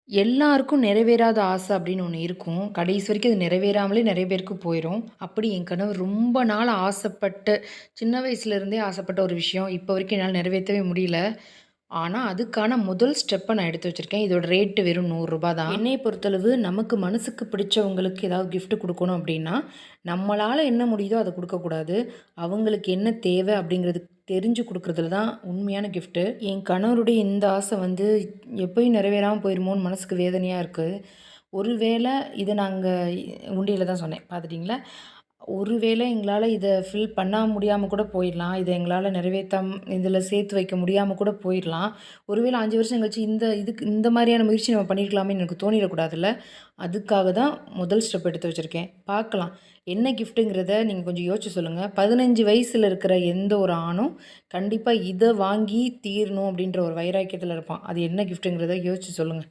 எல்லாருக்கும் நிறைவேறாத ஆசை அப்படின்னு ஒண்ணு இருக்கும். கடைசி வரைக்கும் அது நிறைவேறாமலே நெறைய பேருக்கு போயிரும். அப்படி என் கணவர் ரொம்ப நாள் ஆசைப்பட்டு, சின்ன வயசுல இருந்தே ஆசைப்பட்ட ஒரு விஷயம், இப்போ வரைக்கும் என்னால நிறைவேத்தவே முடியல. ஆனா, அதுக்கான முதல் ஸ்டெப்ப நான் எடுத்து வச்சிருக்கேன். இதோட ரேட் வெறும் ரூ. 100 தான். என்னைய பொறுத்தளவு நமக்கு மனசுக்கு பிடிச்சவங்களுக்கு ஏதாவது கிஃப்ட் குடுக்கணும் அப்படின்னா, நம்மளால என்ன முடியுதோ அத குடுக்கக்கூடாது. அவங்களுக்கு என்ன தேவை அப்படிங்கிறது தெரிஞ்சு குடுக்குறதுல தான் உண்மையான கிஃப்ட்டு. என் கணவருடைய இந்த ஆசை வந்து எப்பயும் நிறைவேறாம போயிருமோன்னு மனசுக்கு வேதனையா இருக்கு. ஒருவேள இத நாங்க உண்டியல்ல தான் சொன்னேன். பார்த்துட்டீங்களா? ஒருவேளை எங்களால இத ஃபில் பண்ண முடியாம கூட போயிரலாம். இத எங்களால இதில சேர்த்து வைக்க முடியாம கூட போயிரலாம். ஒருவேளை 5 வருஷம் கழிச்சு இந்த மாரியான முயற்சி நம்ம பண்ணியிருக்கலாமேன்னு எனக்கு தோணிறக்கூடாதுல்ல. அதுக்காக தான் முதல் ஸ்டெப் எடுத்து வச்சிருக்கேன். பார்க்கலாம். என்ன கிஃப்ட்டுங்கிறத நீங்க கொஞ்சம் யோசிச்சு சொல்லுங்க. 15 வயசுல இருக்கிற எந்த ஒரு ஆணும் கண்டிப்பா இத வாங்கி தீரணும் அப்டின்ற ஒரு வைராக்கியத்துல இருப்பான். அது என்ன கிஃப்ட்டுங்கிறத யோசிச்சு சொல்லுங்க.